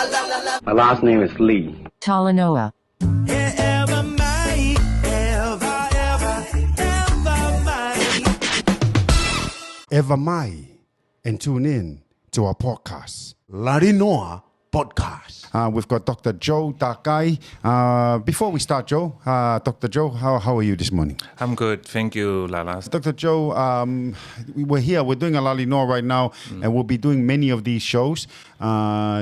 My last name is Lee. Lalinoa. Ever mai, and tune in to our podcast, Lalinoa Podcast. We've got Dr. Joe Takai. Before we start, Joe, Dr. Joe, how are you this morning? I'm good, thank you, Lalas. Dr. Joe, we're here, we're doing a Lalinoa right now, and we'll be doing many of these shows,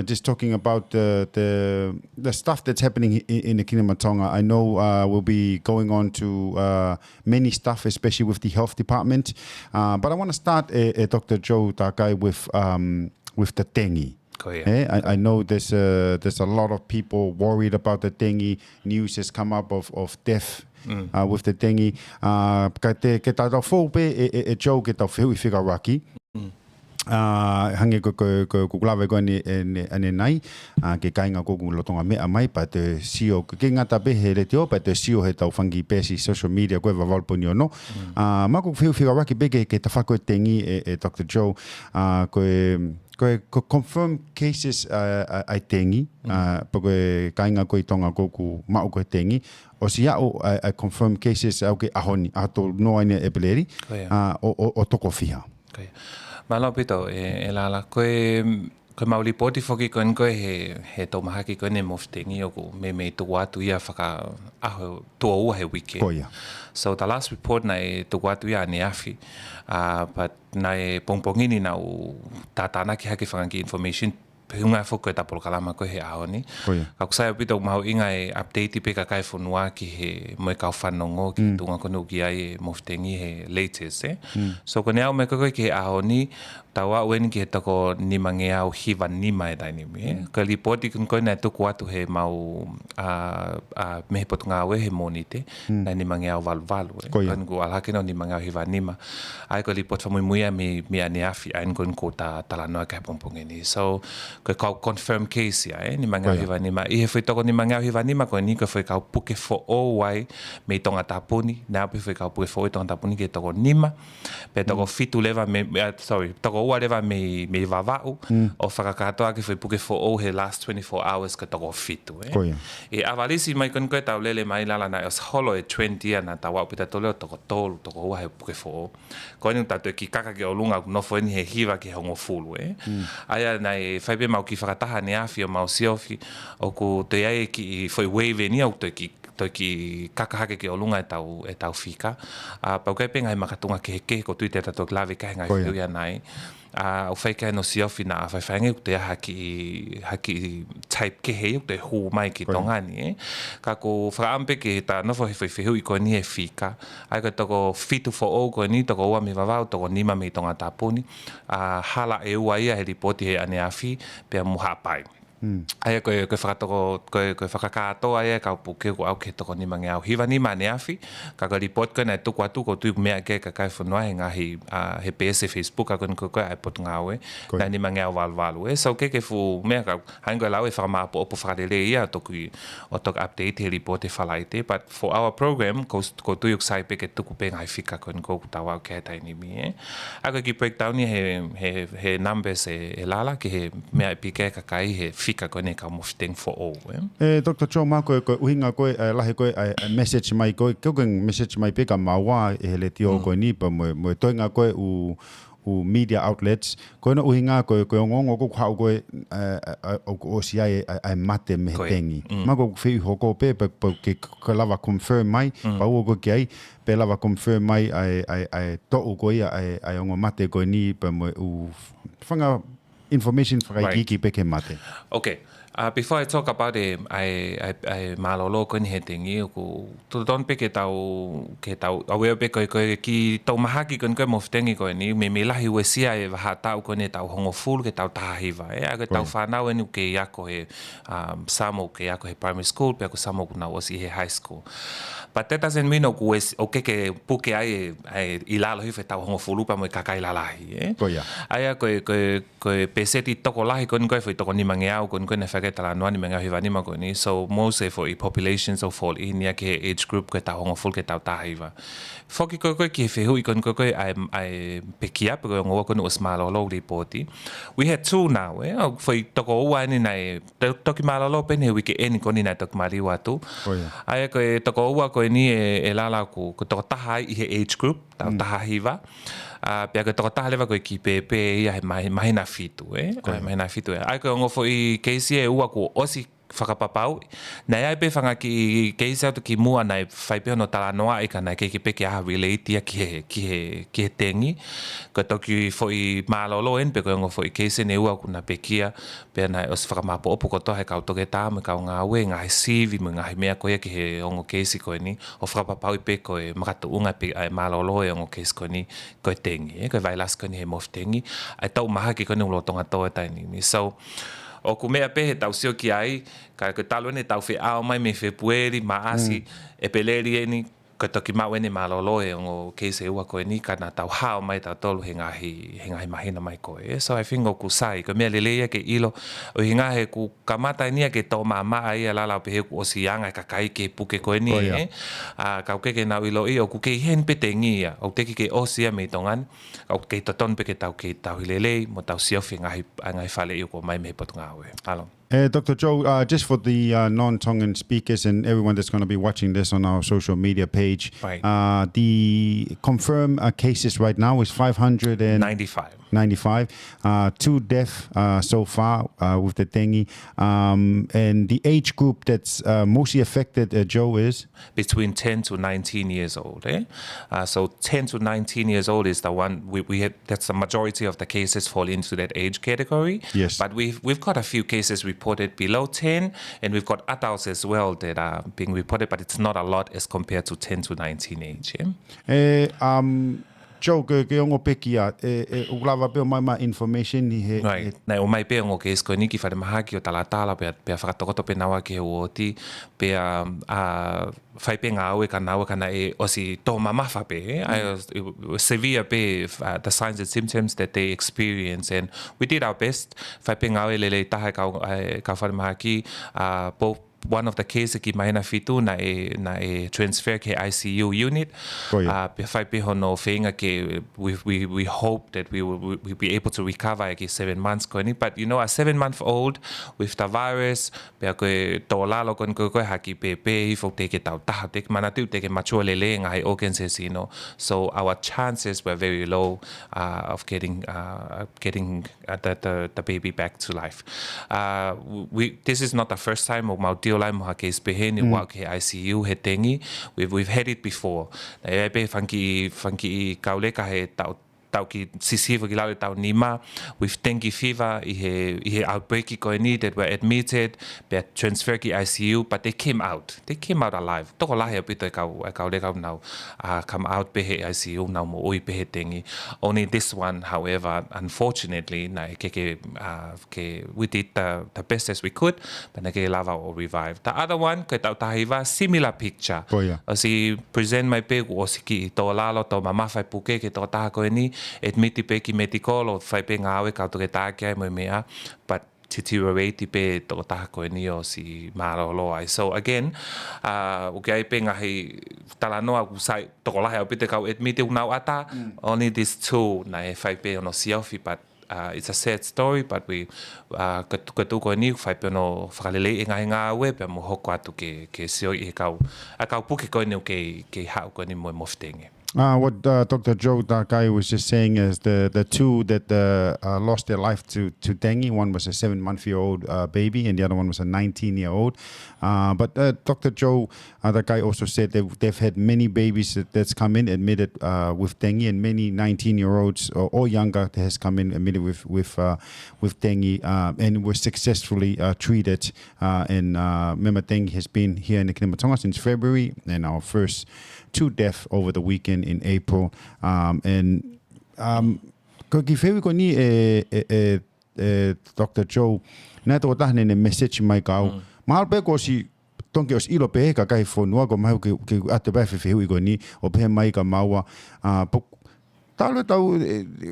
just talking about the stuff that's happening in the Kingdom of Tonga. I know we'll be going on to many stuff, especially with the health department. But I want to start, Dr. Joe Takai, with the dengue. Oh, yeah. I know there's a lot of people worried about the dengue. News has come up of death with the dengue. Ke tau fōpe e Joe ke tau whiu I whikauraki. Hange ko lawe ko ane nai ke kainga ko lotonga mea mai pa te sio ke ngata be he le teo pa te sio he tau whangi pesi social media ko valponi ono ma ko whiu whikauraki be ke ta whako dengue e Dr. Joe ko confirm cases ai dengue pa ko kainga ko I tonga ko ku mau ko dengue o si au ai confirm cases au ke ahoni ato no ine e peleri o toko fiha. Malo pito e lala koe mauli poti foki koen koe he tomahaki koe ne moftengi oku me tuwa tu ia whaka aho tua ua he wike. So the last report na e tuwa tu ia ne afi but na e pongpongini na u tatana ki hake whakangi information hunga foka ta kalama ko he ahoni ka kusai pito mau inga e update pe ka kai fonua ki he mo ka whanongo ki tunga kono ki ai moftengi he latest so ko nea me ko ki ahoni tawa wen ki tako ni mange au hiva ni mai dai me ka lipoti kun ko na to kwatu he mau me pot nga we he monite na ni mange au valvalu kan go ala ke no ni mange au hiva nima ai ko lipot fa muia me ane afi ai kon ko ta talanoa ka pompongeni so ko confirm case ya ni manga hiva ni ma I foi toko ni manga hiva ni ma ko ni ko foi ka puke fo o wai me tonga tapuni na pe foi ka puke fo tonga tapuni ke toko nima pe toko fitu leva me toko ua leva me vavau o whakakatoa ke foi puke fo o he last 24 hours ka toko fitu e avalisi mai kon ko tau lele mai lala na os holo e 20 ana tawa pita tole toko tolu toko ua he puke fo o ko ni tatu ki kaka ke olunga no foi ni he hiva ke hongo fulu aya na e fai pe mau ki whakataha ne awhi o mau siofi o ku te ai ki foi wave ni au te ki kakahake ke olunga e tau whika pau kai penga I makatunga ke ko tuite tato klave kai ngai whiu ia nai o whai kai no siofi na whai whainge ku te haki type ke hei te hu mai ki tongani ka ko whakaampe ke ta nofo he whiu I ko ni e whika ai ka toko fitu fo o ko ni toko ua me vavau toko nima me tonga tapuni hala e ua ia he ripoti he ane awhi pia muha pai ai ko whakatoko ko whakakatoa ai ka puke ko au ke toko ni mange au hiva ni mane afi ka report ko na tuku atu ko tu mea ke ka kai fonua he ngahi he PS Facebook ka ko ai pot ngawe na ni mange au valvalu so ke fu mea ka hango lawe whakama po whakarele ia toku o tok update he report e whalaite but for our program ko tu yuk sai pe ke tuku pe ngai fika ko tawa ke tai ni mi ako ki breakdown ni he numbers e lala ki he mea pike ka kai he fika kone ka mofuteng fo o. Dr. Joe, mā koe uhinga koe, lahi koe message mai koe, keuken message mai peka maua e hele tio koe nipa, mo toinga koe u media outlets, koe na uhinga koe ongongo ko hau koe o si ai mate me tengi. Mā koe whiu hoko pe, ke lava confirm mai, pa ua koe ki ai, pe lava confirm mai ai to'u koe ai ongo mate koe ni, pa mo u whanga information whakaikiki peke mate. Okay. Before I talk about it, I malolo ko ni he tengi ko to don pe ke tau awe pe ko ki tau mahaki kon ko moftengi ko ni me lahi wesia e ha tau ko ne tau hongo full ke tau tahiva aga tau whanau enu ke yako he samo ke yako he primary school pe ko samo na was he high school. But that doesn't mean o ke puke ai ilalo hi fe tau hongo full pa mo kakai lalahi Ko ya. Aya ko basically toko lahi kon ko foi toko ni mangeau kon ko na fake tala no ni mangeau hiva ni magoni so most for populations of fall in ya ke age group ko ta hongo full ke ta hiva foki ko ki fe hui kon ko I pick up ko ngo ko no Malo Lahi reporti we had two now foi toko wa ni nai toki Malo Lahi pen he wiki eni kon ni na tok mari watu ai ko toko wa ko ni e lala ko toko ta i age group ta hiva pia ko toko tahalewa ko ki pepe ia he mahina fitu mahina fitu ai ko ngo foi keisi e ua ko osi whakapapau na ia pe whanga ki keisi au ki mua nai whaipe no Lalinoa ka nai ke peke aha relate ia ki he tengi ko toki foi Malo Lahi pe ko ngo foi keisi ne ua kuna pekia pe nai os whakamapo opu ko to he kau toke tā me kau ngā we ngā he sivi me ngā he mea ko ia ki he ongo keisi ko ni o whakapapau pe ko e makatu unga pe Malo Lahi ongo keisi ko ni ko tengi ko vailas ko ni he mof tengi ai tau maha ki ko ni ulo tonga toa taini ni so o ku mea pe he tau sio ki ai ka ko talo ne tau fe ao mai me fe pueri maasi e peleri ni ko toki mau ene Malo Lahi o keisi ua ko ni kana tau hao mai tau tolu he ngahi mahina mai ko so I think o ku sai ko mea leleia ke ilo o hinga he ku kamata ni ke to mama ai ala pe he ku osianga ka kai ke puke ko ni ka ke na ilo i o ku ke hen petengia o te ke osia me tongan o ke to ton pe ke tau lelei mo tau siofi ngahi fale i ko mai me potunga we alo Dr. Joe, just for the non-Tongan speakers and everyone that's going to be watching this on our social media page, the confirmed cases right now is 595. 2 deaths so far with the dengue. And the age group that's mostly affected, Joe, is? Between 10 to 19 years old. So 10 to 19 years old is the one we have, that's the majority of the cases fall into that age category. Yes. But we've got a few cases reported below 10, and we've got adults as well that are being reported, but it's not a lot as compared to 10 to 19 age. Joe, ke ongo pekia ulava pe mai information ni he right na o mai pe ongo ke sko ni ki fa maha ki o talatala pe whakatokoto pe nawa ki he uoti pe fai pe ngā aue kana e osi tō mamafa pe severe pe the signs and symptoms that they experience, and we did our best fai pe ngā aue lele taha ka whare maha ki one of the cases ki mahina fitu na e transfer ke ICU unit. Pe fai pe hono whenga ke we hope that we'll be able to recover ke 7 months ko ni, but you know a 7-month-old with the virus pe ko to lalo kon ko haki pe fo te ke tau taha te mana tu te ke mature lele ngai organs you so our chances were very low of getting the baby back to life. This is not the first time of Lai moha ke speheni wa ke ICU he tengi. We've had it before. Na pe funky kaule ka he tau ki sisivo ki lau tau nima with dengue fever I he outbreak ko ni that were admitted be transfer ki ICU, but they came out alive. Toko lahi pito kaule ka now come out pe he ICU now mo oi pe he tengi. Only this one, however, unfortunately na ke we did the best as we could, but na ke lava or revive. The other one ke tau tahiva similar picture. Asi present mai pe o siki to lalo to mama fai puke ke to taha ko ni admiti pe ki medical o fai pe ngawe ka to ke takia mo mea, but deteriorate pe to taha ko ni o si Malo Lahi. So again, ukai pe ngahi Lalinoa ku sai to lahi pe te ka admiti unau ata only these two na e fai pe no selfie, but it's a sad story, but we katu ko ni fai pe no whakalele ngā we pe mo hoko atu ke sio I kau puke ko ni ke hau ko ni mo moftengi. What Dr. Joe Takai was just saying is the two that lost their life to dengue. One was a 7-month-old baby, and the other one was a 19-year-old. But Dr. Joe Takai also said that they've had many babies that's come in admitted with dengue, and many 19-year-olds or younger that has come in admitted with dengue, and was successfully treated. And remember, dengue has been here in the Kingdom of Tonga since February, and our first 2 deaths over the weekend in April. And ko ki whewi ko ni Dr. Joe, nā tō tahne ne message mai kau. Mahal pe ko si tonke os ilo pe ka kai whonua ko mahu ke atu pai whewi ko ni o pe mai ka maua. tau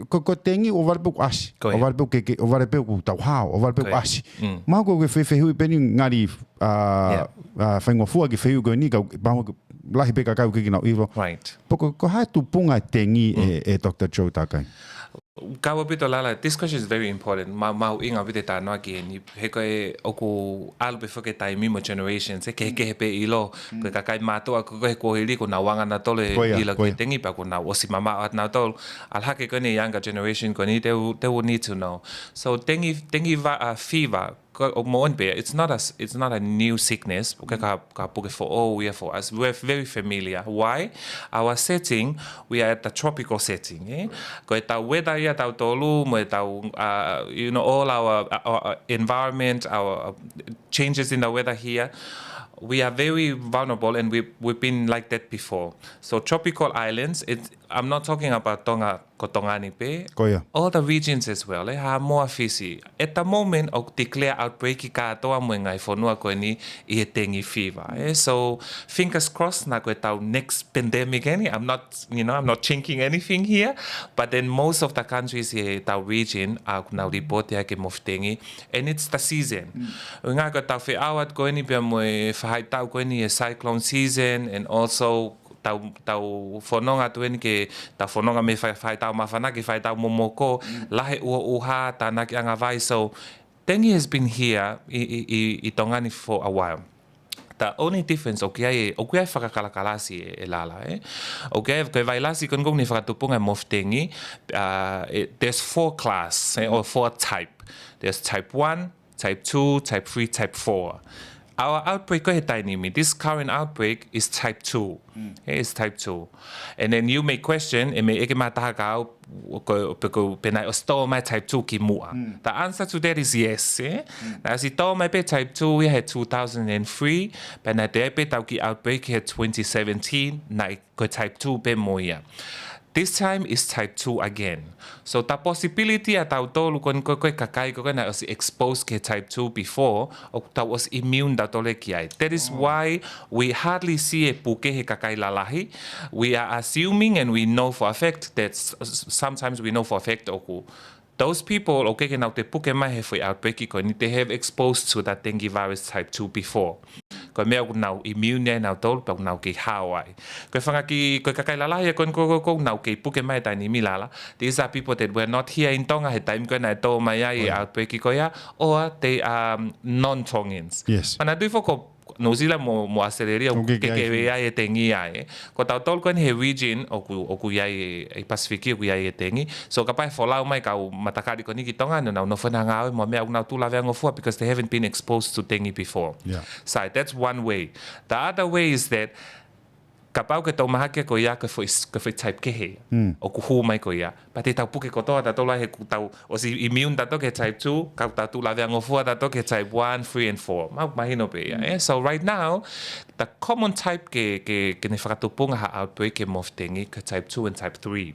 ko tengi o vale puk asi. O vale puk ke o vale puk tau hao, o vale puk asi. Ma ko ke fe hui peni ngari whaingo fua ke wheu ko ni ka lahi peka kau ke kina iwo. Right. Poko ko hai tu punga tengi Dr. Joe Takai. Kawa pito lala, this question is very important. Mau inga pite ta noa ki ni he koe oku alu pe whake taimi mo generations he ke pe ilo koe kakai mātua ko he kohiri ko na wanga na tole ilo ki tengi pa ko na osi mama at na tol al hake ko ni younger generation ko ni they will need to know. So tengi fever it's not a new sickness. For all year for us, we're very familiar. Why? Our setting, we are at the tropical setting. Ko ta weather ya ta tolu mo ta all our environment, our changes in the weather here. We are very vulnerable, and we've been like that before. So tropical islands, I'm not talking about Tonga, Kotongani Pe. All the regions as well. Ha more fisi. At the moment, I declare outbreak ka toa mo ngai fonua ko ni I dengue fever. So fingers crossed na ko tau next pandemic any. I'm not chinking anything here, but then most of the countries here tau region are now report ya ke dengue, and it's the season. Nga ko tau fe awat ko ni pe mo hai tau ko ni cyclone season, and also tau fononga tuen ke ta fononga me fai tau mafana ke fai tau momoko lahe uha ta na ki anga vai. So dengue has been here I Tongani for a while. The only difference okay whakakalakalasi lala okay ko vai lasi kon gong ni whakatupunga moftengi there's 4 class or 4 type. There's type 1, type 2, type 3, type 4. Our outbreak, this current outbreak is type 2. It's type 2. And then you may question, the type 2 kimua. The answer to that is yes. As it my type 2, we had 2003, but na the outbreak had 2017, type 2 pe moya. This time is type 2 again. So the possibility at tolu kon ko kakai ko na was exposed ke type 2 before, or that was immune datole kiai. That is why we hardly see a puke he kakai lalahi. We are assuming, and we know for a fact that sometimes we know for a fact oku. Those people, okay, now te puke mai he foi outbreak ko ni they have exposed to that dengue virus type 2 before. Ko mea now immune now tol pa now ke Hawaii. Ko fanga ki ko kakai lala ya kon ko now ke puke mai ta ni milala. These are people that were not here in Tonga he time ko na to mai ai outbreak ko ya, or they are non-Tongans. Yes. Ana do foko no sila mo aceleria o ke ai tengi ai. Ko tau tol ko he region o ku ai Pacific ku ai tengi. So kapai folau mai ka matakari ko ni ki Tonga no fana nga mo mea na tu la vengo fo because they haven't been exposed to dengue before. Yeah. So that's one way. The other way is that kapau ke tau mahake ko ia ke foi type ke he o ku hu mai ko ia pa te tau puke ko toa tau la he ku tau o si immune tato ke type 2 ka tau la vengo fo tato ke type 1, 3 and 4 ma mahino pe ia. So right now the common type ke ne whakatupunga ha outbreak ke dengue ke type 2 and type 3.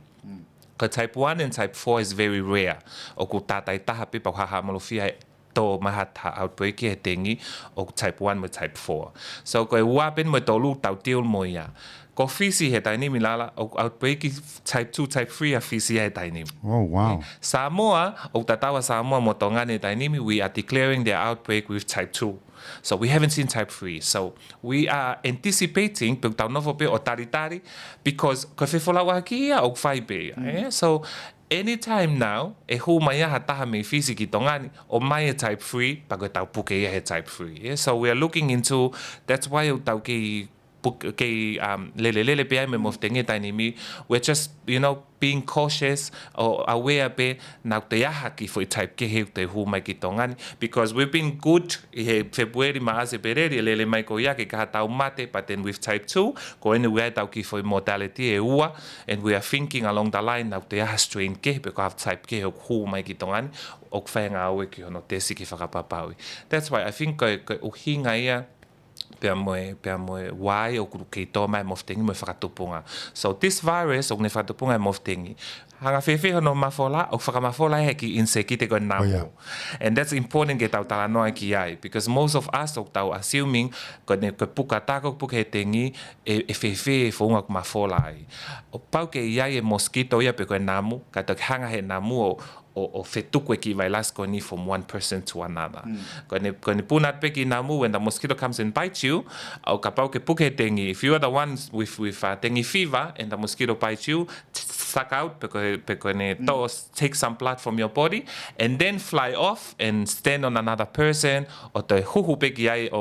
Ka type 1 and type 4 is very rare. O ku tatai taha pe pa ha malofia to mahata outbreak he dengue o type 1 mo type 4. So ko wapen mo tolu tau tiul mo ia. Ko fisi he taini milala o outbreak type 2 type 3 a fisi he taini. Oh wow. Samoa o tatawa Samoa mo tongani taini we are declaring their outbreak with type 2. So we haven't seen type 3. So we are anticipating tau novo pe o taritari because ko fe fola wa ki o fai pe. So anytime now, e hu maya hataha me fisi ki tongani, o maya type 3, pa ko tau puke he type 3. So we are looking into, that's why tau ke lele pe ai me moftengi taini mi, we're just, being cautious or aware pe na te aha ki foi type ke he te hu mai ki tongani, because we've been good he February maase pereri lele mai ko ia ke ka tau mate, but then with type 2 ko ene we tau ki foi mortality e ua, and we are thinking along the line na te aha strain ke pe ko type ke hu mai ki tongani o whaenga aue ki hono te siki whakapapaui. That's why I think ko uhinga ia pea moe wai o kuru kei tō mai moftengi mo whakatupunga. So this virus o ne whakatupunga moftengi. Hanga whewhi hono mafola o whakamafola heki inse ki te koe namu. yeah. And that's important ke tau talanoa ki ai, because most of us o tau assuming koe puka tako puka he tengi e whewhi e whunga ku mafola ai. O pau ke iai e mosquito ia pe koe namu, ka te hanga he namu o whetuku e ki vai las koe ni from one person to another. Koe ne punat pe ki namu, when the mosquito comes and bites you, au ka pau ke puka he tengi, if you are the ones with dengue fever and the mosquito bites you, suck out because take some blood from your body and then fly off and stand on another person or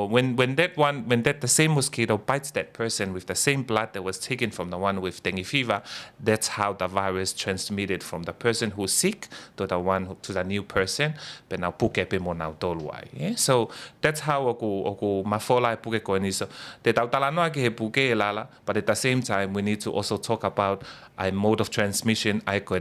when the same mosquito bites that person with the same blood that was taken from the one with dengue fever, that's how the virus transmitted from the person who's sick to the new person. So that's how oku mafola puke koeniso. Te tau talanoa ke he puke e lala, but at the same time we need to also talk about a mode of transmission ai ko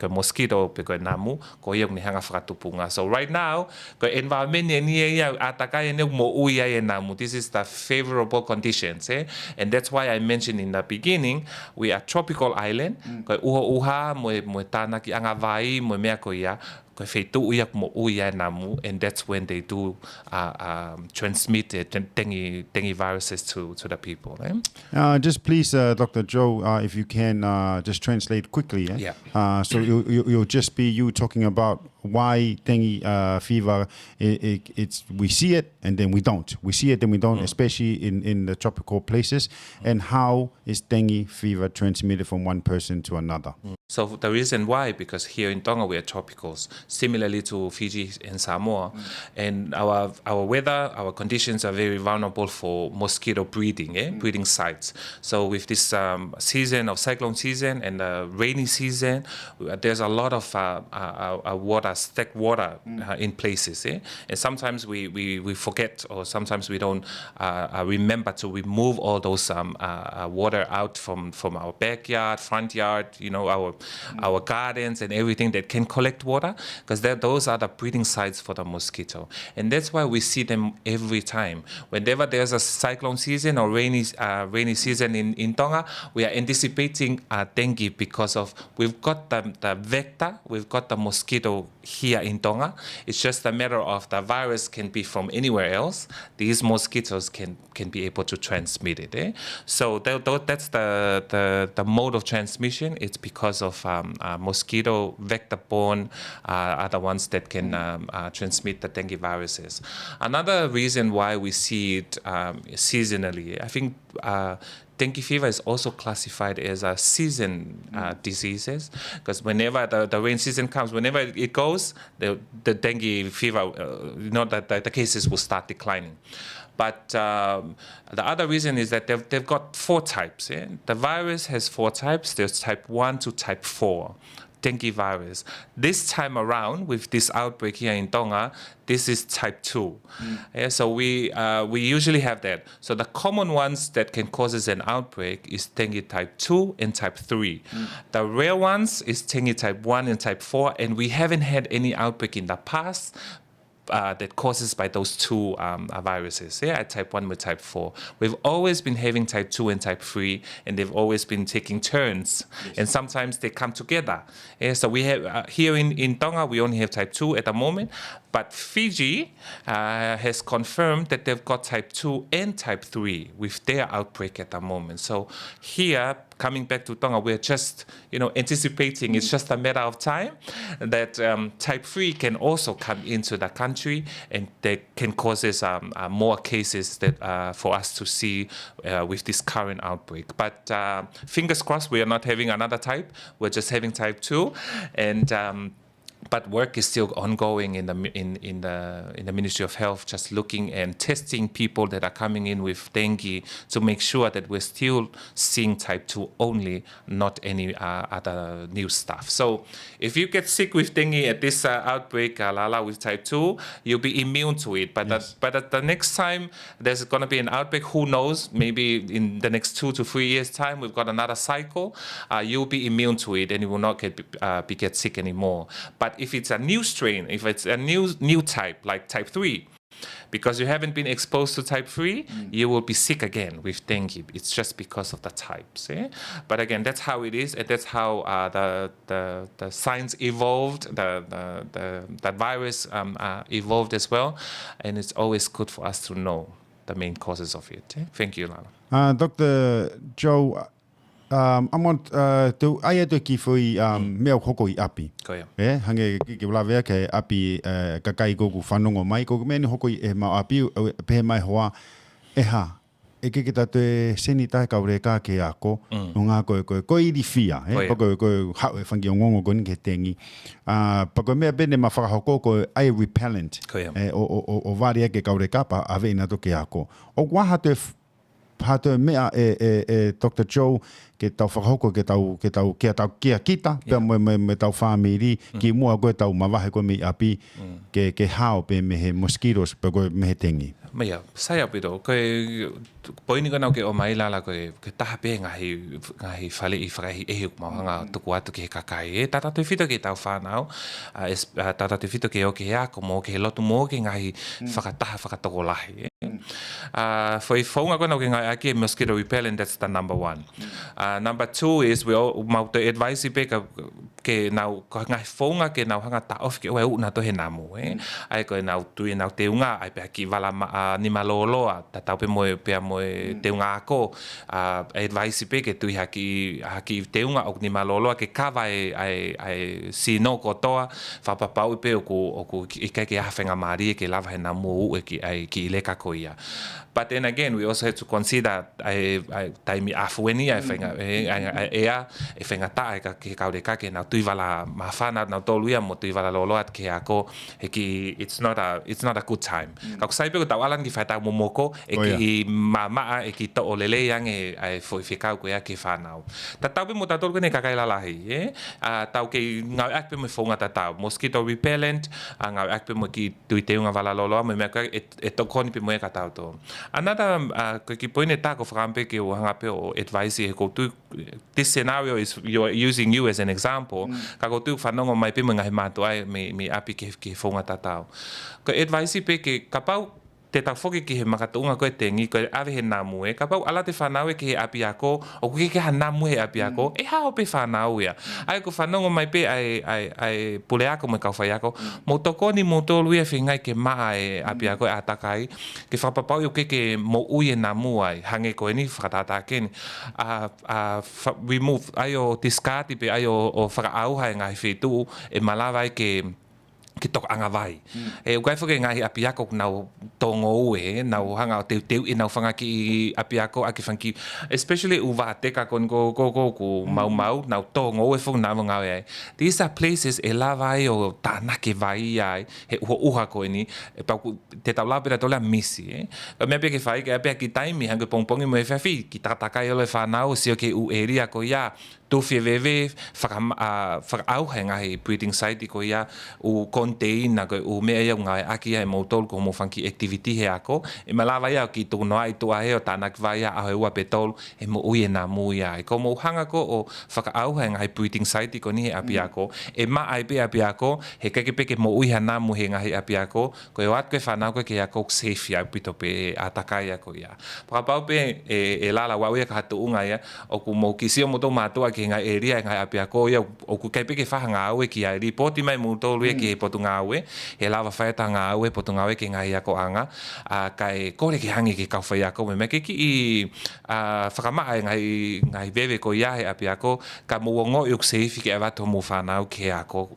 mosquito pe ko namu ko ia ni hanga whakatupunga. So right now ko environment ni ia Takai ne mo uia e namu. This is the favorable conditions, and that's why I mentioned in the beginning we are tropical island. Ko uha mo tana ki anga vai mo mea ko ia ko feitu uia mo uia namu, and that's when they do transmit dengue viruses to the people. Just please, Dr. Joe, if you can just translate quickly. Yeah. So you'll just be you talking about why dengue fever, we see it and then we don't. We see it then we don't, especially in the tropical places. And how is dengue fever transmitted from one person to another? So the reason why, because here in Tonga we are tropicals, similarly to Fiji and Samoa, and our weather, our conditions are very vulnerable for mosquito breeding, breeding sites. So with this season of cyclone season and rainy season, there's a lot of stacked water in places, and sometimes we forget, or sometimes we don't remember to remove all those water out from our backyard, front yard, our gardens and everything that can collect water, because those are the breeding sites for the mosquito. And that's why we see them every time. Whenever there's a cyclone season or rainy season in Tonga, we are anticipating dengue because of we've got the vector, we've got the mosquito here in Tonga. It's just a matter of the virus can be from anywhere else. These mosquitoes can be able to transmit it. So that's the mode of transmission. It's because of mosquito vector-borne are the ones that can transmit the dengue viruses. Another reason why we see it seasonally, I think dengue fever is also classified as a season diseases, because whenever the rain season comes, whenever it goes, the dengue fever, the cases will start declining. But the other reason is that they've got 4 types. The virus has 4 types. There's type 1 to type 4. Dengue virus. This time around, with this outbreak here in Tonga, this is type 2. So we usually have that. So the common ones that can cause an outbreak is dengue type 2 and type 3. The rare ones is dengue type 1 and type 4, and we haven't had any outbreak in the past that causes by those 2 viruses, type 1 with type 4. We've always been having type 2 and type 3, and they've always been taking turns, and sometimes they come together. So we have, here in Tonga, we only have type 2 at the moment, but Fiji has confirmed that they've got type 2 and type 3 with their outbreak at the moment. So here, coming back to Tonga, we're just, anticipating it's just a matter of time that type 3 can also come into the country, and they can cause more cases that for us to see with this current outbreak. But fingers crossed, we are not having another type. We're just having type 2, and but work is still ongoing in the Ministry of Health, just looking and testing people that are coming in with dengue to make sure that we're still seeing type 2 only, not any other new stuff. So if you get sick with dengue at this outbreak, Lala, with type 2, you'll be immune to it. But at the next time there's going to be an outbreak, who knows, maybe in the next 2 to 3 years' time, we've got another cycle, you'll be immune to it and you will not get sick anymore. But if it's a new strain, if it's a new type, like type 3, Because you haven't been exposed to type 3, you will be sick again with dengue. It's just because of the types. But again, that's how it is, and that's how the science evolved, the virus evolved as well, and it's always good for us to know the main causes of it. Thank you, Lala. Dr. Joe, I want to I had to give you mea hoko I api. Koia. Hange ki wala vea ke api kakai ko ku whanongo mai ko meni hoko I mau api pe mai hoa ha e ke ta te seni tai ka ure ka ke ako no nga ko I di fia ko ha e whangi ngongo ko ni ke tengi pa ko mea bene ma whakahoko ko ai repellent o varia ke ka ure ka pa ave ina to ke ako o waha te Hato mea Dr. Joe ke tau whakahoko ke tau kia kita pe me tau whamiri ki mua koe tau mawahe koe me api ke hao pe me he mosquitoes pe koe me he tengi. Mea, sai apito, koe poini kanau ke o mai lala koe taha pe ngahi whale I whakahi ehe kumauhanga tuku atu ke he kakai. Tata te whito ke tau whanau, tata te whito ke o ke ako mo ke he lotu mo ke ngahi whakataha whakatoko lahi. For I whaunga koe nau ke ngai aki mosquito repellent, that's the number 1. Number 2 is we all mau te advice pe ke nau ngai whaunga ke nau hanga ta off ke oe una to he namu. Ai koe nau tui nau te unga, ai pe ki wala ni Malo Lahi, ta tau pe moe te unga ako, advice pe ke tui haki te unga o ni Malo Lahi ke kawa ai sino kotoa, whapapau pe oku ikai ke ahawhenga maari ke lava he namu e ki ileka ko ia. But then again, we also have to consider taimi afueni e whenga tae ke kaure ke nau tui wala mawhana nau tolu ia mo tui wala loloat ke ako it's not a good time. Kako sai peko tau alan ki whaitau momoko ki mamaa ki to o lele yang e whikau ko ia ke whanau. Ta tau pe mo tatolu kene kakai lalahi. Tau ke ngau akpe mo whaunga tatau. Mosquito repellent, ngau akpe mo ki tui te unga wala loloa mo mea koe e tokoni pe mo e katau to. Another ki poine tako whakampe ke o hanga pe o advice e ko tu this scenario is using you as an example. Ka ko tu whanongo mai pe mo ngahi mātu ai me api ke whaunga tatau. Ko advice pe ke kapau te tau whoki ki he makatunga koe tengi, koe awe he namu ka pau ala te whanau ke he api ako, o ke ha namu he api ako, hao pe whanau ia. Ai ko whanongo mai pe ai pule ako me kau whai ako, mo tokoni mo tolu ia whingai ke maa e api ako a Takai, ke whapapau yo ke mo ui e namu ai, hange koe ni whakatata keni. Remove, ai o discard pe ai o whakaauha e ngai whetu, e malawai ki tok anga vai. E ukai whake ngahi api ako nau tongo ue, nau hanga o teu I nau whanga ki api ako aki whanki, especially u vāteka kon ko mau, nau tongo ue whong nau ngau ai. These are places e la vai o tānake vai ai, he uha koe ni, e pau te tau lapera tolea misi. Ka mea pia ke whai, ke apia ki taimi, hanga pongpongi mo e whawhi, ki Takai ole whanau, sio ke u eria ko ia, tōwhi wewe, whakaauhe ngahi breeding site ko ia, u container ko u mea ia ngai aki ai mo tolu ko mo whanki activity he ako, e malawa ia ki tō noa I tua he o tānak vai ia ahe ua pe tolu, e mo ui e nā mui ai. Ko mo hanga ko o whakaauhe ngahi breeding site ko ni he api ako, e ma ai pe api ako, he keke peke mo ui ha nā mu he ngahi api ako, ko e wat koe whanau koe ke ako safe ia pito pe a Takai ako ia. Pakapau pe e lala wau ia ka hatu unga ia, o ku mo kisio mo tō mātua ki ngai area ngai api ako ia o ku kai peke whahanga aue ki ai ripoti mai mu tolu ia ki he potu ngā aue he lava whaeta ngā aue potu ngā aue ki ngai ako anga kai kore ki hangi ki kau whai ako me ke ki whakamaa ngai vewe ko ia he api ako ka muongo iuk seifi ki awato mu whanau ki ako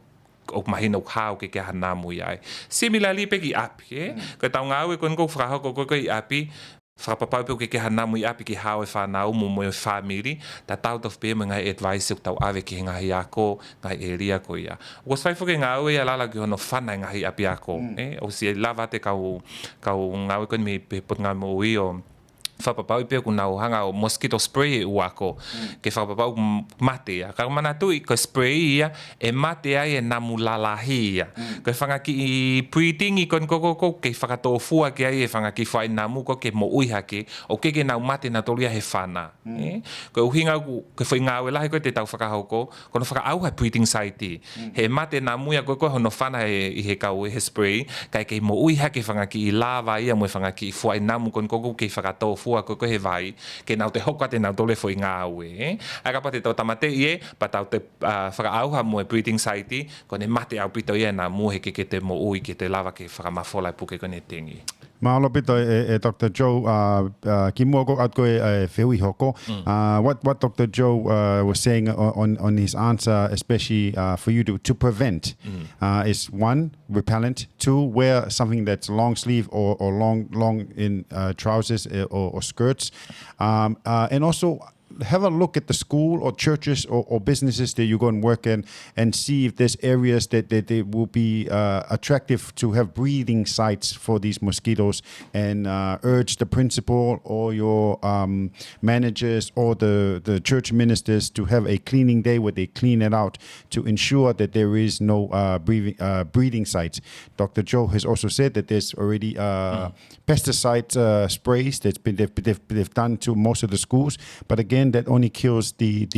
o mahino hao ke hana mu ia. Similarly pe ki api ka tau ngā aue kon ko whakahoko ko I api whakapapau ke hana mui api ki hao e whanau mo mo e whamiri, ta tau tof pe me ngai advice tau awe ki ngahi ako, ngai eria ko ia. O swai whuke ngā aue ia lala ki hono whanai ngahi api ako. O si e lava te kau ngā aue koni me pe pot ngā mo ui o whapapau I pia kunau hanga o mosquito spray uako ke whapapau mate ia. Ka mana tu I ko spray ia e mate ai e na Malo Lahi ia. Ko whangaki I breeding I kon koko ke whakatofua ke ai e whangaki whai namu ko ke mo uiha ke o ke nau mate na tolia he whana. Ko uhinga ke whainga lahi ko te tau whakahoko kono whakaau hai breeding site he mate namu ia ko hono whana I he kau he spray kai ke mo uiha ke whangaki I lava ia mo whangaki I whai namu kon koko ke whakatofua ko he vai ke nau te hoka te nau tole whainga aue. Aka pa te tau tamate ie pa tau te whakaau ha mo e breeding site ko ne mate au pito ia na mu he ke te mo ui ke te lava ke whakamafola I puke ko ne tengi. Mahalo pito Dr. Joe ki mua ko at ko whiwhi hoko. What Dr. Joe was saying on his answer, especially for you to prevent, is one, repellent. Two, wear something that's long sleeve or long in trousers or skirts, and also have a look at the school or churches or businesses that you go and work in and see if there's areas that they will be attractive to have breeding sites for these mosquitoes, and urge the principal or your managers or the church ministers to have a cleaning day where they clean it out to ensure that there is no breeding sites. Dr. Joe has also said that there's already pesticide sprays that's been they've done to most of the schools, but again that only kills the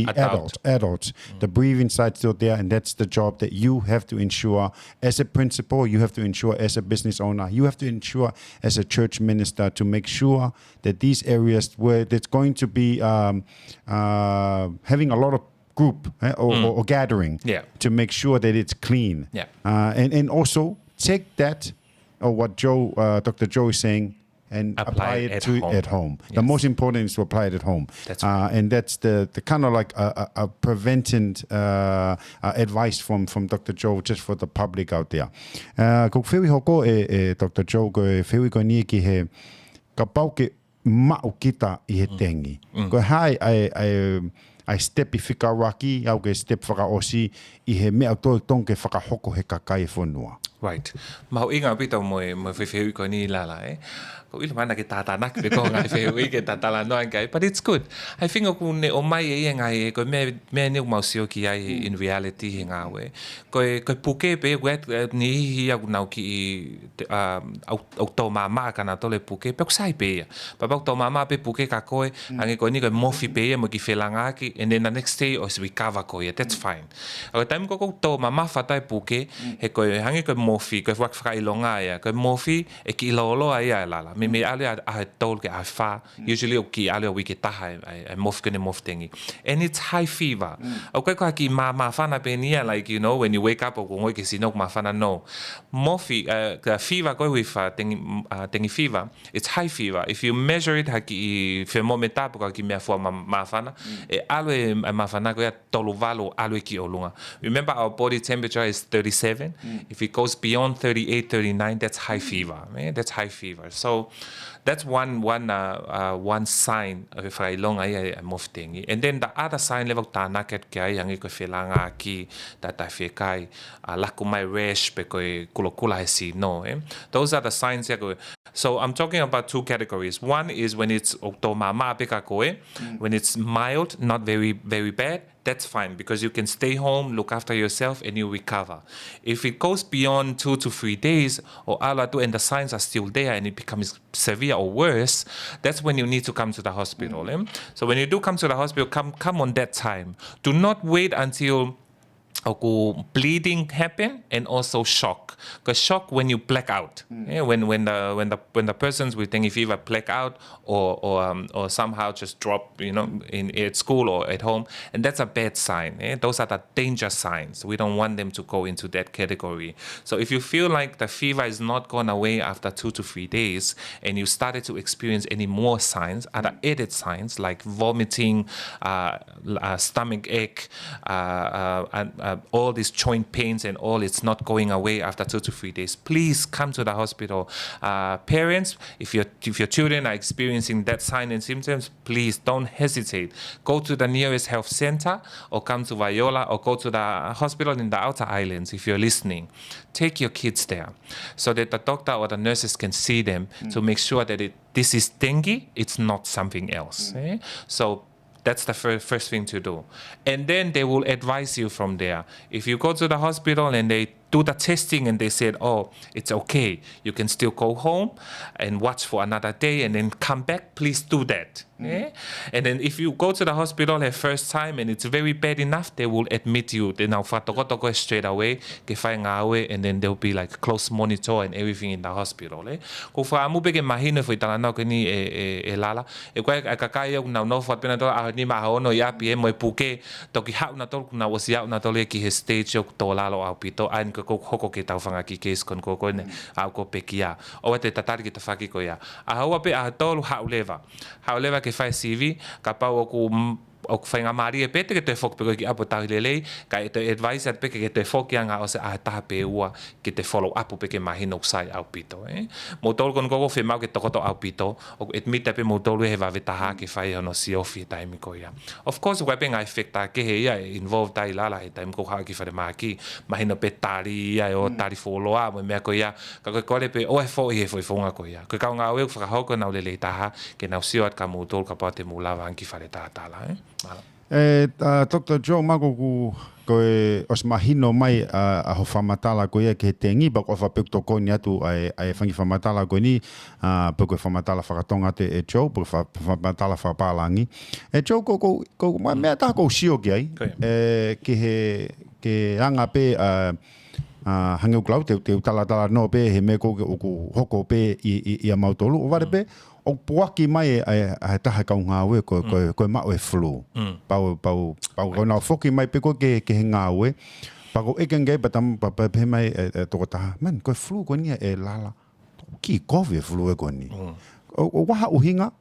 adults. The breathing side's still there, and that's the job that you have to ensure as a principal, you have to ensure as a business owner, you have to ensure as a church minister to make sure that these areas where there's going to be having a lot of group or gathering to make sure that it's clean. And also take that or what Dr. Joe is saying and apply it at home. Yes. The most important is to apply it at home. That's right. And that's the kind of like a preventive advice from Dr. Joe just for the public out there. Ko whiwhi hoko Dr. Joe ko whiwhi ko ni ki he ka pau ke mau kita I he tengi. Ko hai ai step I whikaraki au ke step whakaosi I he mea toi tonke whakahoko he kakai e whanua. Right. Mau inga pito mo whiwhi ko ni lala ko ila mana ke tatanak be ko ngai whiwhi ke tatala no ngai, but it's good. I think ko ne o mai e ngai ko me ne mau sio ki ai in reality he ngawe. Ko puke be wet ni hi au nau ki au to mama kana tole puke pe ko sai pe. Pa ba to mama pe puke ka koe ange ko ni ko mofi pe mo ki felanga ki, and then the next day os recover ko ye. That's fine. Au time ko to mama fatai puke he ko hange ko mofi ko wak fra ilonga ya ko mofi e ki lolo ai lala me ale a tol ke a fa usually o ki ale o wiki taha I mof kene mof tengi, and it's high fever. Okay ko ki ma fana penia, like you know when you wake up o ko ngoi ke sinok ma fana no mofi fever ko with tengi fever, it's high fever. If you measure it haki thermometer ko ki me fo ma fana e ale ma fana ko ya tolu valo ale ki olunga. Remember our body temperature is 37. If it goes beyond 38, 39, that's high fever. That's high fever. So that's one sign of a long ay mof tengi. And then the other sign level tanaket kaya yang iko felanga ki tata fekai lakumai rash beko kulokula hesi no. Those are the signs. So I'm talking about two categories. One is when it's otomama pekakoe, when it's mild, not very very bad. That's fine because you can stay home, look after yourself, and you recover. If it goes beyond 2 to 3 days or alatu and the signs are still there and it becomes severe or worse, that's when you need to come to the hospital. So when you do come to the hospital, come on that time. Do not wait until bleeding happen and also shock. Because shock when you black out, when the persons with dengue fever black out or somehow just drop, in at school or at home, and that's a bad sign. Those are the danger signs. We don't want them to go into that category. So if you feel like the fever is not gone away after 2 to 3 days, and you started to experience any more signs, other added signs like vomiting, stomach ache, and all these joint pains and all, it's not going away after 2 to 3 days, please come to the hospital. Parents, if your children are experiencing that sign and symptoms, please don't hesitate. Go to the nearest health center or come to Viola or go to the hospital in the outer islands if you're listening. Take your kids there so that the doctor or the nurses can see them to make sure that this is dengue, it's not something else. So that's the first thing to do. And then they will advise you from there. If you go to the hospital and they do the testing and they said, oh, it's okay, you can still go home and watch for another day and then come back, please do that. And then if you go to the hospital the first time and it's very bad enough, they will admit you. Then now go straight away, and then there'll be like close monitor and everything in the hospital. Ko fa amu bege mahina foi tala no kini e lala. E kwa kakai no no fa pena to a ni ma hono ya pi mo puke to ki hau na to na was ya na to le ki stage to lalo au pito an ko hoko ke tau fanga ki case kon ko ne au ko pekia. O te tatari ki te faki ko ya. A haua pe a tolu hau leva. Hau leva ke fai CV ka pau o whainga maari e pete ke te whok peko ki apo tahi lelei, ka e te advisor peke ke te whok ia ngā o se a taha pe ua ki te follow up peke mahino sai au pito. Mo tolu kon koko whemau ke tokoto au pito, o et mita pe mo tolu he wawe taha ke whai hono si ofi e taimi ko ia. Of course, wai pe ngā effecta ke he ia involve tai lala he taimi ko haa ki whare maki, mahino pe tari ia o tari wholoa, mo mea ko ia, ka koe kore pe oe fo i he whonga ko ia. Koe kau ngā weu whakahoko nau lelei taha, ke nau siot ka mo tolu ka pao te mulawa anki whare taha tala. Dr. Joe mako ko os mahino mai a ho famatala ko ia ke tengi ba ko fa pekto ko ni atu ai fangi famatala ko ni pe ko famatala whakatonga te e Joe pe famatala whapalangi e Joe ko me ta ko sio ki ai ke anga pe hangeu klau te tala no pe he me ko hoko pe i a mautolu o vare pe o puaki mai e taha kaunga ue ko mao e flu. Pau na foki mai pe ko ke ngā ue. Pau e kengai patam pe mai toko taha. Man, ko flu ko ni e lala. Ki COVID flu e ko ni. O waha uhinga.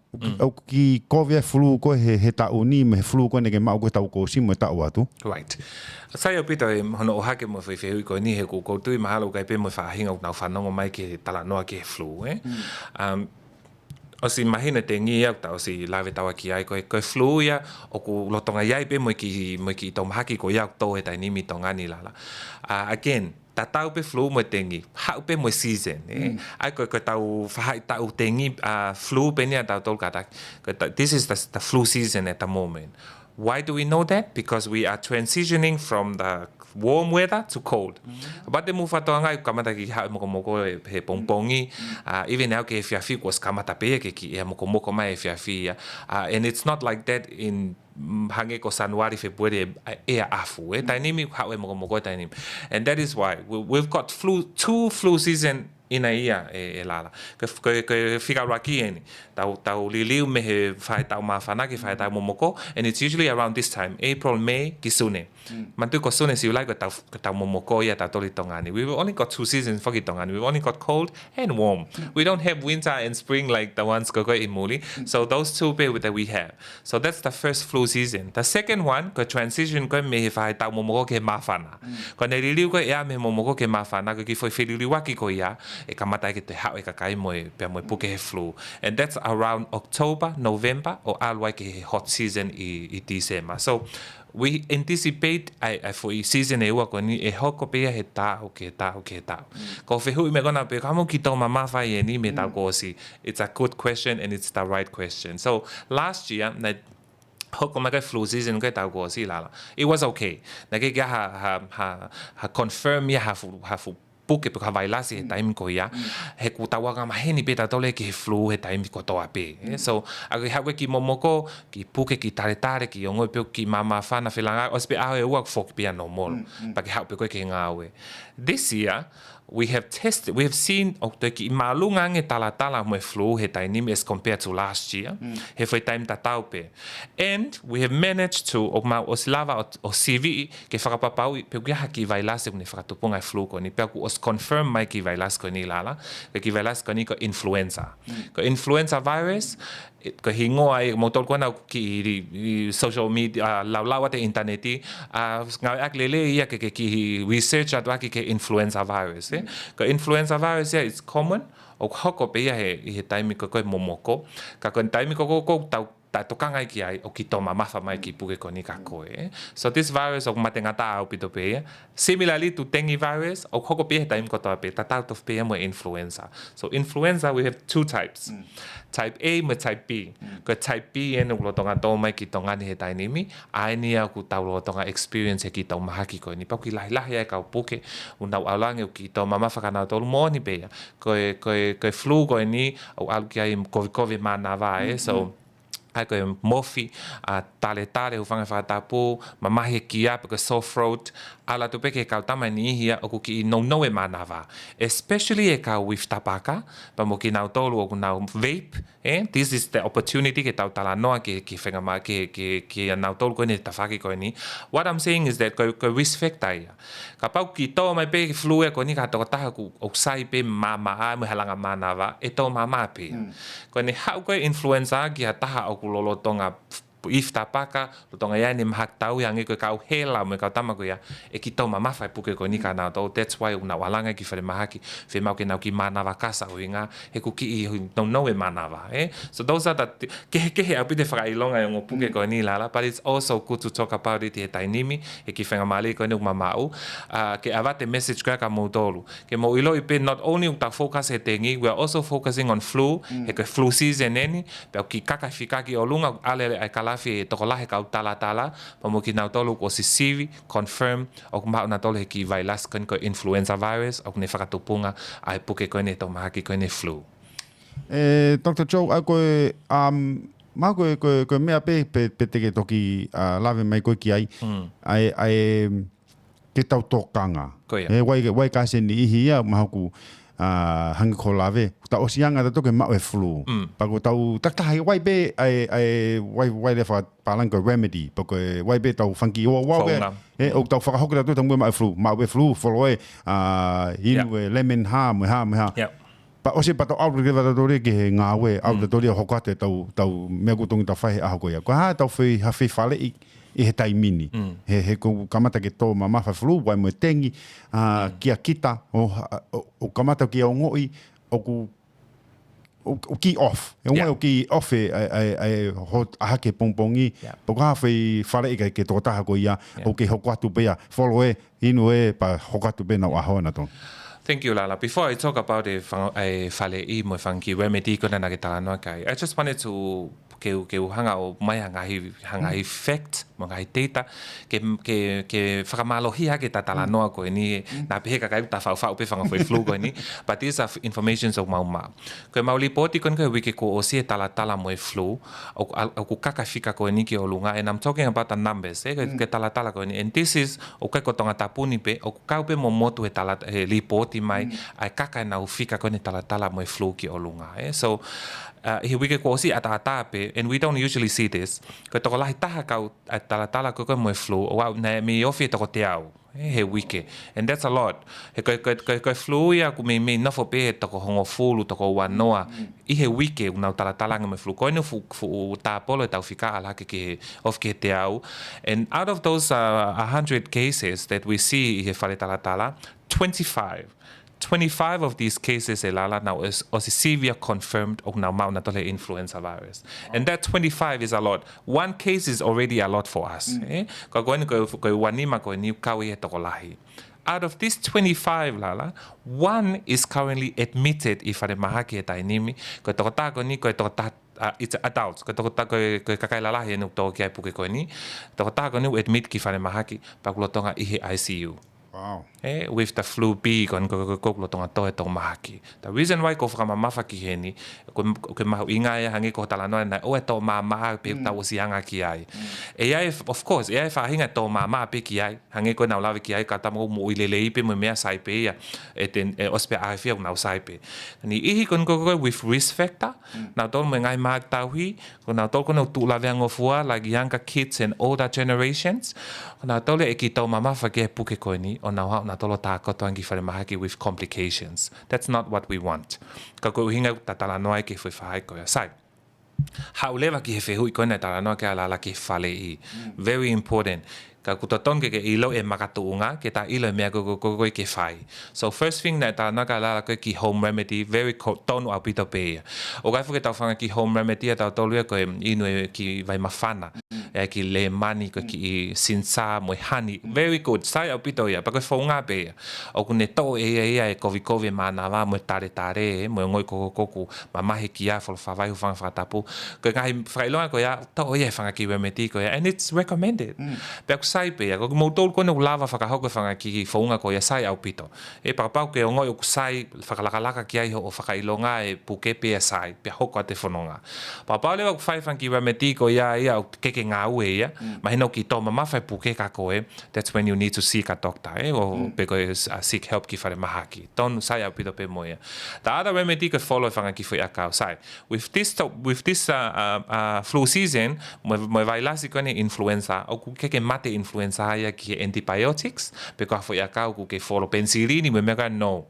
O ki COVID flu ko he tau ni me flu ko ne ke mao ko tau ko si mo tau atu. Right. Sai o pita e hono o hake mo whewhehui ko ni he ko tui mahalo kai pe mo whahinga o nau whanongo mai ke talanoa ke flu. O si mahina te ngi au tau si lawe tawa ki ai koe flu ia o ku lotonga iai pe mo ki tau mahaki ko iau tau e tai nimi tonga ni lala. Again, ta tau pe flu mo te ngi, hau pe mo season. Ai koe tau whahai tau te ngi flu pe nia tau tol katak. This is the flu season at the moment. Why do we know that? Because we are transitioning from the warm weather to cold. But the mufa toanga kamata ki ha moko he pongpongi even now ke fiafi was kamata pe ke ki moko mai fiafi and it's not like that in hange ko January February e afu tainimi ha moko tainim, and that is why we've got two flu season in a year lala ke fika raki eni tau liliu me he fai tau mafana ki fai tau momoko, and it's usually around this time April May ki sune mantu ko sune si ulai ko tau momoko ia tau toli tongani. We've only got 2 seasons for tongani. We've only got cold and warm. We don't have winter and spring like the ones go in Muli. So those two pe that we have. So that's the first flu season. The second one ko transition ko me he fai tau momoko ke mafana ko ne liliu ko ia me momoko ke mafana ko ki foi feliliu waki ko ia e kamata ke te hau e kakai mo pe mo puke he flu, and that's around October, November or alwai ke hot season I December. So we anticipate for season e ua ko ni e hoko pe he tau ke tau ko fehu me gona pe kamo ki tau mama fai e ni me tau ko si. It's a good question and it's the right question. So last year na hoko mai flu season ko tau ko si lala, it was okay na ke ha confirm ya ha puke pe ka vailasi he taimi ko ia he ku tawa ga maheni pe ta tole ki flu he taimi ko toa pe. So agi hawe ki momoko ki puke ki tare ki ongo pe ki mama fana filanga ospe a e work fok pe no mol pa ki hawe ko ki ngawe. This year we have seen ki malunga nge tala mo flu he taimi as compared to last year he foi time ta taupe, and we have managed to oslava o CV ke whakapapau pe ki haki vailasi ni whakatupunga flu ko ni pe ku confirm mai ki vailas ko ni lala ki vailas ko ni ko influenza virus ko hingo ai motol ko na ki social media lawa te interneti nga aklele ia ke ki research atwa ki influenza virus ko influenza virus is common o hoko pe he taimi ko momoko ka ko taimi ko tau kangai ki ai o ki tō mamafa mai ki puke ko ni ka koe. So this virus o mate ngata au pito pe. Similarly to dengue virus, o hoko pe taim ko pe tatau to pe mo influenza. So influenza we have two types. Type A mo type B. Ko type B en ulo tonga tō mai ki tonga ni he tainimi, ai ni au ku tau lo tonga experience ki tau mahaki ko ni. Pau ki lahi ai ka puke unau aulange ki tō mamafa kana tō mo ni pe. Ko flu ko ni o alu ki ai COVID mana vai. So ai koe mofi, tale hu whanga whatapu, mamahi kia, because sore throat, ala tu peke kau tamai ni ihia o kuki i no e manawa. Especially e kau with tapaka, pa mo ki nau tolu o ku nau vape, this is the opportunity ke tau tala noa ki whenga ma, ki nau tolu koe ni tawhaki koe ni. What I'm saying is that koe risk factor ia. Ka pau ki tō mai pe ki flu e koe ni ka toko taha ku o sai pe maa me halanga manawa, e tō maa pe. Koe ni hau koe influenza ki ha taha o lolo tonga if tapaka lo tonga ia ni mahak tau yang e kau hela me kau tamako ia e ki tau mamafa puke ko ni kana to that's why una walanga ki fere mahaki fe mau ke nau ki manawa kasa o inga he ku ki no e manawa so those are the ke a bit fra ilonga yo puke ko ni lala but it's also good to talk about it e tainimi e ki fenga mali ko ni mamau ke avate message ka mo tolu ke mo ilo ipe not only ta focus e tengi we are also focusing on flu e ke flu season eni pe ki kaka fika ki olunga ale ai kalafi toko lahe kau tala pa mo ki nau tolu o sisivi confirm o kuma na tolu he ki vailas ko influenza virus o ne whakatupunga ai puke ko ne to mahaki ko ne flu. Dr. Joe, ai koe ma koe mea pe teke toki lave mai koe ki ai ke tau tōkanga. Wai ka se ni ihi ia mahaku hangi ko lave ta osianga ta toke ma e flu pa ko tau takta wai be wai le fa palang ko remedy pa ko wai be tau funky o o tau fa hokra to tau ma e flu follow in lemon ha pa osi pa tau outbreak va to ke nga we outbreak to hokate tau me ko tongi ta fai a ko ya ko ha tau fi ha fi fale I he taimini. He ko kamata ke tō mamafa flu, wai mo tengi, kia kita, o kamata ki o ngoi, o ki off. E ngoi o ki off e ahake pongpongi, po ka hawhi whare ika ke tō taha ko ia, o ke hokatu pea, follow inu pa hokatu pea na ahoa na tō. Thank you, Lala. Before I talk about a whale mo whanki remedy ko na nage talanoa kai, I just wanted to ke hanga o mai hangahi fact mo ngai data ke whakamalohi ha ke talanoa ko ni na pehe ka kai ta whau pe whanga flu ko ni but these are information of mau ko mau lipoti kon ko wiki ko o si tala mo flu o ku kaka fika ko ni ki o lunga and I'm talking about the numbers ke tala ko ni and this is o kai ko tonga tapuni pe o ka pe mo motu he tala lipoti mai ai kaka na ufika ko ni tala mo flu ki o lunga so he wiki ko si ata pe and we don't usually see this ko to lahi taha kau tala ko mo flu o na me ofi to te au he wiki and that's a lot he ko flu ya ku me no fo pe to ko hongo fulu to ko wanoa I he wiki una tala me flu ko no fu ta polo ta fika ala ke of ke te au and out of those 100 cases that we see he fale tala 25 of these cases elala now is severe confirmed of now maunatole influenza virus. And that 25 is a lot. One case is already a lot for us. Ko wanima ko ni kawi e tokolahi. Out of these 25 lala, one is currently admitted if ade mahaki e tainimi ko tokota ko ni ko tokota it's adults ko tokota ko kakailala he no to ki puke ko ni tokota ko ni admit ki fane mahaki pa ko tonga I ICU. Wow. With the flu B kon ko tonga to e tong mahaki. The reason why ko fra mamafa ki heni ko mahu inga ya hangi ko tala no na o e to mama pe ta wosianga ki ai. E ai of course e ai fa hinga to mama pe ki ai hangi ko na lawe ki ai ka tamo mo ilele pe mo mea sai pe ya e ten ospe ai fe na sai pe. Ni ihi kon ko with risk factor na to mo ngai ma tauhi ko na to ko no tu la vengo fua like younger kids and older generations. Na to le e ki to mamafa ke puke ko ni o na tolo ta kotoangi whare mahaki with complications. That's not what we want. Ka ko hinga tatala noa ke whi whai ko ya sai. Haulewa ki he whehui koe na tala noa ke alala ke whale I. Very important. ka kutoton ke ilo e makatuunga ke ta ilo me ko ke fai so first thing na ta na kala ki home remedy very tonu apito pe o ga fuke ta fanga ki home remedy ta tolu ko inu ki vai mafana ki le mani ko ki sinsa mo hani very good sai apito ya pa ko fonga pe o kune to e covid mana va mo tare mo ngoi ko mama he kia for fa vai fanga fa tapu ko ngai frailo ko ya to e fanga ki remedy ko ya and it's recommended pe ko sai pe ko mo tol ko no lava fa ka ho ko fanga ki fonga ko ya sai apito e pa pa ko ngoi ko sai fa laka ki ai ho fa ilonga e puke pe sai pe ho ko te fononga pa pa le ko fai fanga ki remedy ko ya ke nga ue ya ma hino ki to mama fa puke ka ko that's when you need to seek a doctor or because seek help ki fa mahaki ton sai apito pe moya the other remedy ko follow fanga ki foi akau sai with this flu season mo vai lasi ko ne influenza o ku ke mate influenza ya ki antibiotics because foi akau ku ke follow penicillin me mega no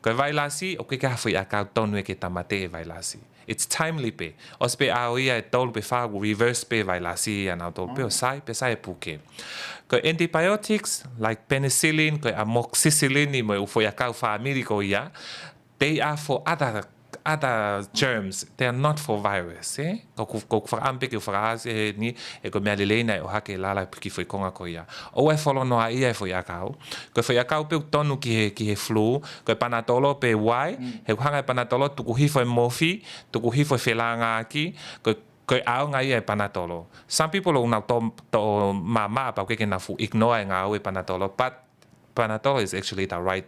ko vai lasi o ke foi akau ton we ke tamate vai lasi it's timely pe ospe ia tol pe fa reverse pe vai lasi and tol pe sai puke ko antibiotics like penicillin ko amoxicillin ni mo foi akau family ko ia they are for other germs. They are not for virus. Ko ampe ke frase ni e ko me lelena o hake lala ki foi konga ko ia. O e follow no ia foi akau. Ko foi akau pe tonu ki flu, ko panatolo pe wai, he hanga panatolo tu hi foi mofi, tu hi foi felanga ki, ko au ngai e panatolo. Some people o na to mama pa ke na fu ignore ngau e panatolo, but Panadol is actually the right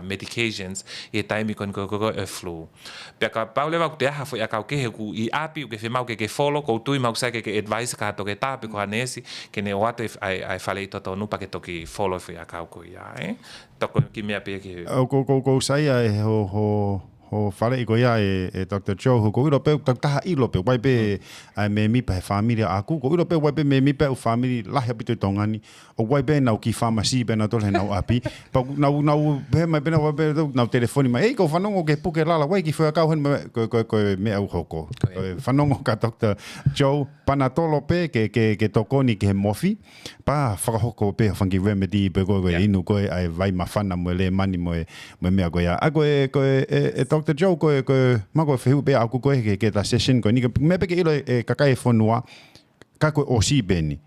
medications e time kon ko flu. Peka paule va te ha foi akau ke ku I api ke fe mau ke follow ko tu mau sa ke advice ka to ke ta pe ko anesi ke ne what if I falei to no pa ke to ki follow foi akau ko ya to ko ki me api ke ko sai ho fale I goia e Dr. Joe ko iro pe ta ilo pe wai pe me mi pe familia aku ko iro pe wai pe me mi pe family la he pito tongani o wai pe na ki pharmacy pe na to le na api pa na pe mai pe na wai pe na telefoni mai ko fanongo ke puke la wai ki foi ka hen ko me au hoko fanongo ka Dr. Joe panatolo pe ke tokoni ke mofi pa fa hoko pe fangi remedy pe ko inu ko ai vai mafana mo le mani mo me goia ako Dr. Joe ko mako fehu be aku ko ke ta session ko ni me pe ke ilo kakai fonua ka ko osi beni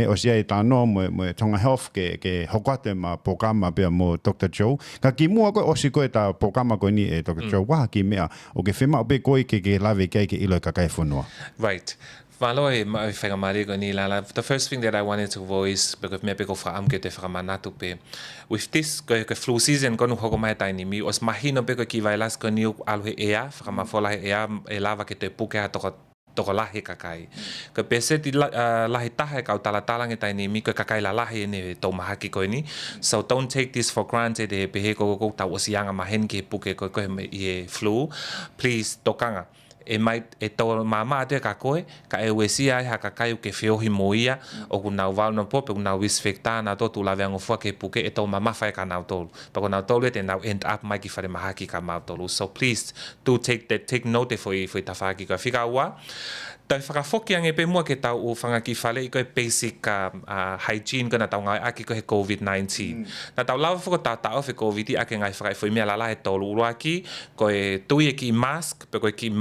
o sia ta no mo TongaHealth ke hokate ma programa pe mo Dr. Joe ka ki mo ko osi ko ta programa ko ni Dr. Joe wa ki me o ke fema be ko ke lave ke ilo kakai fonua right. Malo e whainga mariko ni lala. The first thing that I wanted to voice, because me peko wha amke te whakamanato pe, with this ko flu season ko hoko mai tai ni mi, os mahino peko ki vailas ko ni alu he ea, whakamafola he ea, e lava ke te puke ha toko lahi kakai. Ko pese ti lahi taha kau talang e tai ni mi ko kakai la lahi ne tau mahaki ko ni. So don't take this for granted e pehe ko tau osianga mahen ke puke ko e flu. Please, tokanga. E mai e to mama te ka koe ka e wesia ha ka kai ke feohi moia o ku na val no pop ku na wisfekta na to tu la vengo fo ke puke e to mama fa ka na tol pa na tol te na end up mai ki fare mahaki ka ma tol so please do take note for ta fa ki ka fika wa ta whakafoki ange pe mua ke tau o whanga ki whale I koe basic hygiene ko na tau ngai aki ko he COVID-19. Na tau lawa whako tau whi COVID I ake ngai whakai whi mea lala he tolu urua ki, koe tui e ki mask, pe koe ki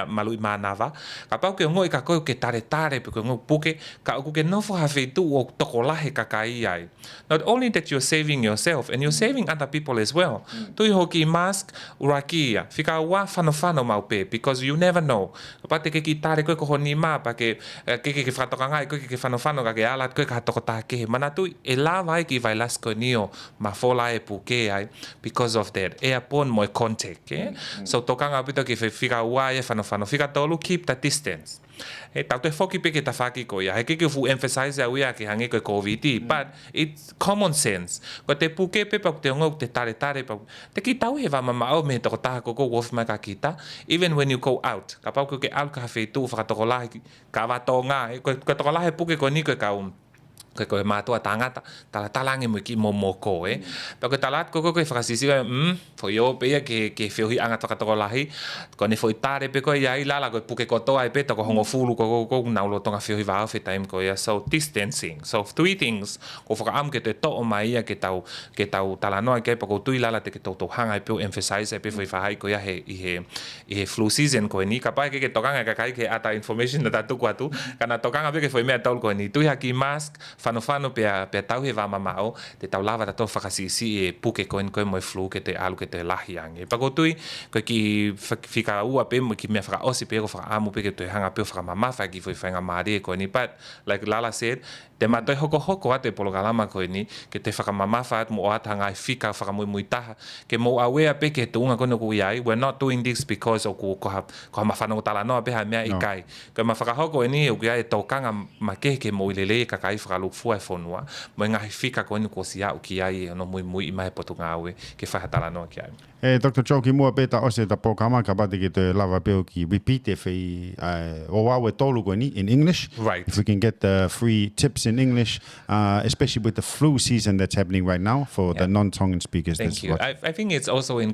malui mānawa. Ka pau ke ngoi ka koe ke tare pe koe ngoi puke, ka oku ke nofo hawhi tu o toko lahe kakai ai. Not only that you're saving yourself, and you're saving other people as well. Tui ho ki mask, ura ki ia. Whika ua whano mau pe, because you never know. Ka pate ke ki tare koe ko honi ma pa ke whatoka ngai koe ke whano ka ke alat koe ka hatoko tā ke mana tu e la vai ki vai lasko nio ma fola e puke ai because of that airborne mo contact so tokanga pito ki whika ua e whano whika tolu keep the distance e tau te whoki peke ta whaki ko ia he ke fu emphasize au ia ke hange koe COVID but it's common sense ko te puke pe pa te ngok te tare pa te ki tau he wama mao me toko taha koko wof mai ka kita even when you go out ka pau ke out ka hawhi tu whakatoko lahi ka wato ngā ko toko lahi puke ko ni koe ka ko matua tangata tala talangi mo ki mo ko pa ko talat ko whakasisi fo yo pe ke whiuhi anga taka lahi ko ne fo itare pe ko ia lala ko puke kotoa e pe ko hongo fulu ko naulo tonga whiuhi wao fe time ko ia so distancing so three things ko whakaam ke te to o mai ia ke tau talanoa ke pa ko tui lala te ke tau hanga e pe emphasize e pe whiuhi wahai ko ia he flu season ko ni ka pa ke tokanga ka kai ke ata information na tatu ko atu kana tokanga pe ke foi mea tau ko ni tui haki mask whanofano pe tau he wama mao, te tau lava tato whakasisi e puke koe mo e flu ke te alu ke te lahi ange. Pakotui, koe ki whika ua pe mo ki mea whakaosi pe ko whakaamu pe ke te hanga pe whakamamafa ki fwoi whainga maari e koe ni. But, like Lala said, te matoi hoko ate polokalama koe ni, ke te whakamamafa at mo o ata ngai whika whakamui taha, ke mo awea pe ke te unga koe no ku iai, we're not doing this because o ku koha mawhanau talanoa pe ha mea ikai. Koe ma whakahoko e ni, o ku iai tokanga ma ke mo ilele ka kai whakalu fua e whonua, mo ngahi whika koe ni ko si au ki ai no mui i mai potu ngāwe ke whahatala noa ki ai. Dr. Joe, ki mua peta ose ta pokama ka pate ki te lava peo ki repeat e whi o wawe tolu koe ni in English. Right. If we can get the free tips in English, especially with the flu season that's happening right now for the non-Tongan speakers. Thank you. I think it's also a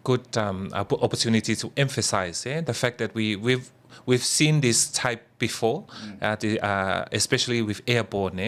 good opportunity to emphasize the fact that we've seen this type before, especially with airborne.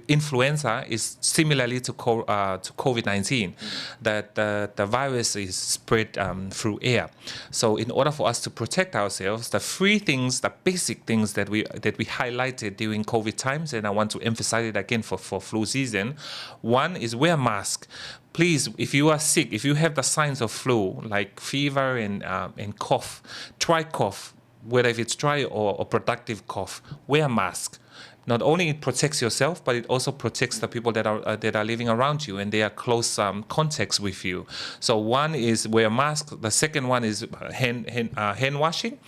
Influenza is similarly to COVID-19, that the virus is spread through air. So in order for us to protect ourselves, the three things, the basic things that we highlighted during COVID times, and I want to emphasize it again for flu season. One is wear a mask. Please, if you are sick, if you have the signs of flu, like fever and cough, try cough, whether if it's dry or productive cough, wear a mask. Not only it protects yourself, but it also protects the people that are living around you and they are close contacts with you. So one is wear a mask. The second one is hand washing.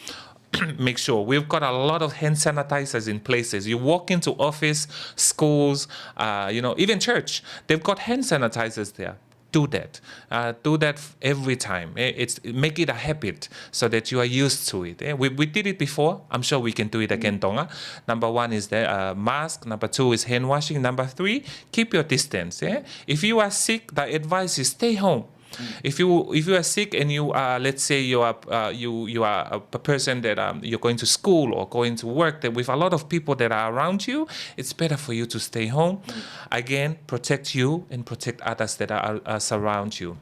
Make sure we've got a lot of hand sanitizers in places. You walk into office, schools, even church. They've got hand sanitizers there. Do that. Do that every time. Make it a habit so that you are used to it. We did it before. I'm sure we can do it again, Tonga. Number one is the mask. Number two is hand washing. Number three, keep your distance. If you are sick, the advice is stay home. If you are sick and you are, let's say you are a person that you're going to school or going to work that with a lot of people that are around you, it's better for you to stay home. Again, protect you and protect others that are surround you.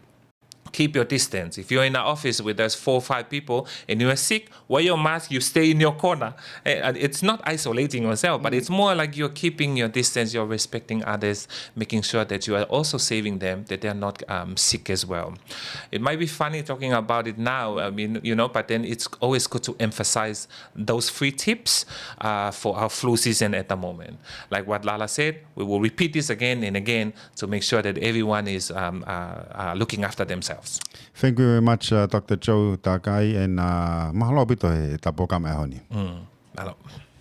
Keep your distance. If you're in an office where there's 4 or 5 people and you are sick, wear your mask, you stay in your corner. It's not isolating yourself, but it's more like you're keeping your distance, you're respecting others, making sure that you are also saving them, that they're not sick as well. It might be funny talking about it now, but then it's always good to emphasize those 3 tips for our flu season at the moment. Like what Lala said, we will repeat this again and again to make sure that everyone is looking after themselves. Thank you very much, Dr. Joe Takai, and mahalo bito he tapo kama honi. Malo.